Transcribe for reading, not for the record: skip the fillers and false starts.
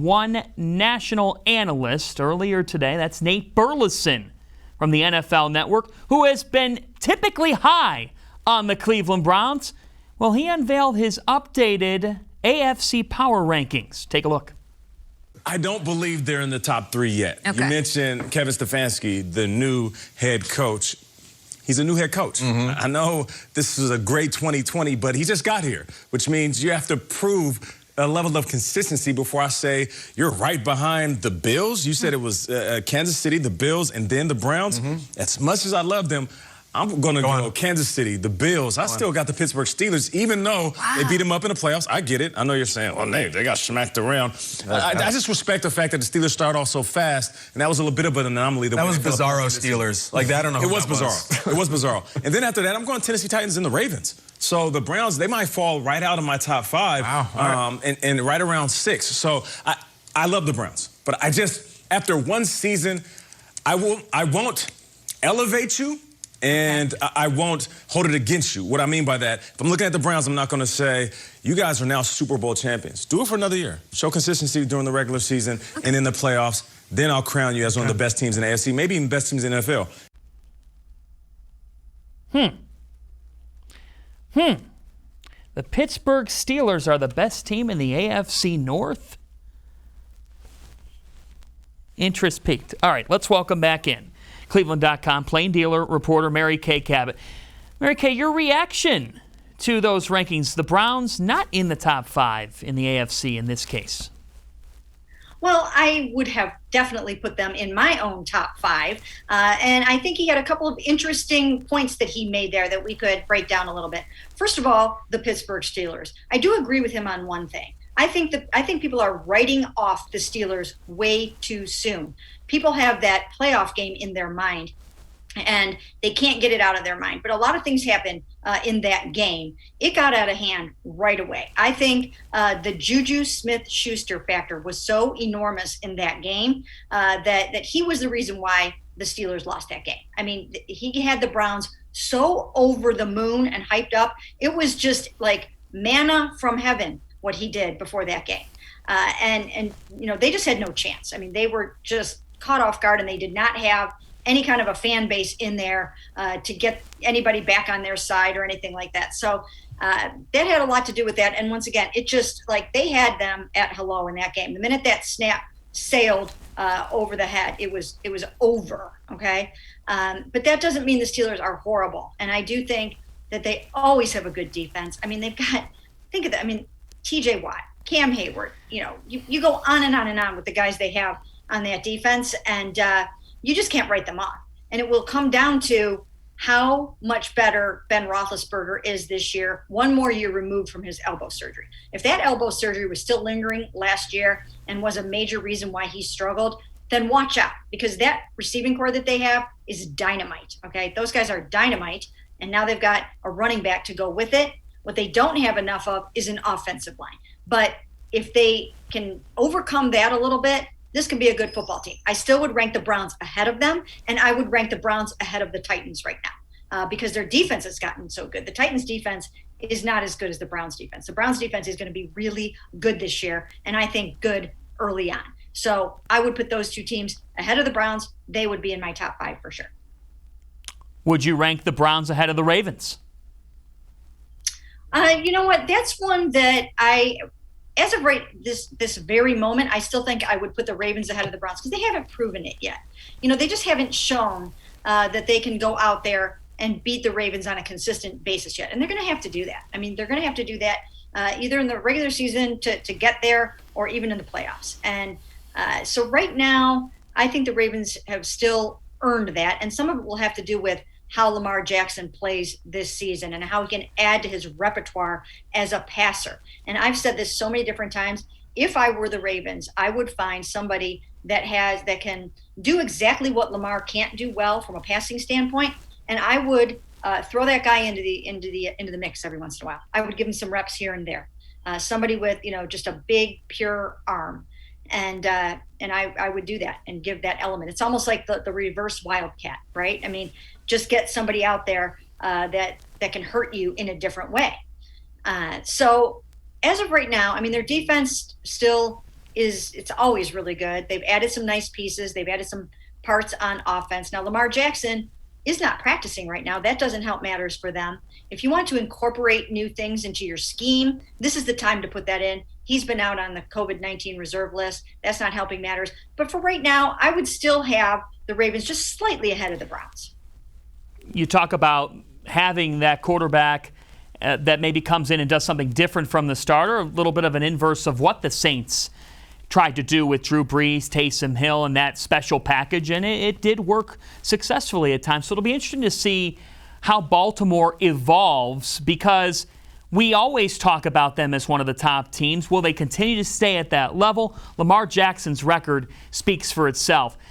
One national analyst earlier today, that's Nate Burleson from the NFL Network, who has been typically high on the Cleveland Browns. Well, he unveiled his updated AFC Power rankings. Take a look. I don't believe they're in the top 3 yet. Okay. You mentioned Kevin Stefanski, the new head coach. He's a new head coach. I know this is a great 2020, but he just got here, which means you have to prove a level of consistency before I say you're right behind the Bills. You said it was Kansas City, the Bills, and then the Browns. As much as I love them, I'm going to go Kansas City, the Bills. I still got the Pittsburgh Steelers, even though they beat them up in the playoffs. I get it. I know you're saying, well, they got smacked around. I just respect the fact that the Steelers started off so fast, and that was a little bit of an anomaly. That was bizarro Steelers. Like, I don't know. It was bizarro. It was bizarro. And then after that, I'm going Tennessee Titans and the Ravens. So the Browns, they might fall right out of my top 5 and right around 6. So I love the Browns. But I just, after one season, I won't elevate you. And I won't hold it against you. What I mean by that, if I'm looking at the Browns, I'm not going to say, you guys are now Super Bowl champions. Do it for another year. Show consistency during the regular season and in the playoffs. Then I'll crown you as one of the best teams in the AFC, maybe even best teams in the NFL. The Pittsburgh Steelers are the best team in the AFC North? Interest peaked. All right, let's welcome back in cleveland.com plain dealer reporter Mary Kay Cabot. Mary Kay, your reaction to those rankings, the Browns not in the top 5 in the AFC in this case. Well, I would have definitely put them in my own top 5. And I think he had a couple of interesting points that he made there that we could break down a little bit. First of all, the Pittsburgh Steelers. I do agree with him on one thing. I think people are writing off the Steelers way too soon. People have that playoff game in their mind, and they can't get it out of their mind. But a lot of things happened in that game. It got out of hand right away. I think the Juju Smith-Schuster factor was so enormous in that game that he was the reason why the Steelers lost that game. I mean, he had the Browns so over the moon and hyped up. It was just like manna from heaven what he did before that game. And you know, they just had no chance. I mean, they were just caught off guard, and they did not have any kind of a fan base in there to get anybody back on their side or anything like that. So that had a lot to do with that. And once again, it just like they had them at hello in that game. The minute that snap sailed over the head, it was over. Okay. But that doesn't mean the Steelers are horrible. And I do think that they always have a good defense. I mean, they've got, think of that. I mean, TJ Watt, Cam Hayward, you know, you go on and on and on with the guys they have on that defense, and you just can't write them off. And it will come down to how much better Ben Roethlisberger is this year, one more year removed from his elbow surgery. If that elbow surgery was still lingering last year and was a major reason why he struggled, then watch out, because that receiving core that they have is dynamite, okay? Those guys are dynamite, and now they've got a running back to go with it. What they don't have enough of is an offensive line. But if they can overcome that a little bit, this can be a good football team. I still would rank the Browns ahead of them, and I would rank the Browns ahead of the Titans right now because their defense has gotten so good. The Titans' defense is not as good as the Browns' defense. The Browns' defense is going to be really good this year, and I think good early on. So I would put those two teams ahead of the Browns. They would be in my top 5 for sure. Would you rank the Browns ahead of the Ravens? You know what? That's one that as of right this very moment, I still think I would put the Ravens ahead of the Browns because they haven't proven it yet. You know, they just haven't shown that they can go out there and beat the Ravens on a consistent basis yet. And they're going to have to do that. I mean, they're going to have to do that either in the regular season to get there or even in the playoffs. And so right now, I think the Ravens have still earned that. And some of it will have to do with how Lamar Jackson plays this season and how he can add to his repertoire as a passer. And I've said this so many different times. If I were the Ravens, I would find somebody that can do exactly what Lamar can't do well from a passing standpoint, and I would throw that guy into the mix every once in a while. I would give him some reps here and there. Somebody with just a big pure arm, and I would do that and give that element. It's almost like the reverse Wildcat, right? I mean, just get somebody out there that can hurt you in a different way. So as of right now, I mean, their defense still it's always really good. They've added some nice pieces. They've added some parts on offense. Now, Lamar Jackson is not practicing right now. That doesn't help matters for them. If you want to incorporate new things into your scheme, this is the time to put that in. He's been out on the COVID-19 reserve list. That's not helping matters. But for right now, I would still have the Ravens just slightly ahead of the Browns. You talk about having that quarterback that maybe comes in and does something different from the starter, a little bit of an inverse of what the Saints tried to do with Drew Brees, Taysom Hill, and that special package, and it did work successfully at times. So it'll be interesting to see how Baltimore evolves, because we always talk about them as one of the top teams. Will they continue to stay at that level? Lamar Jackson's record speaks for itself.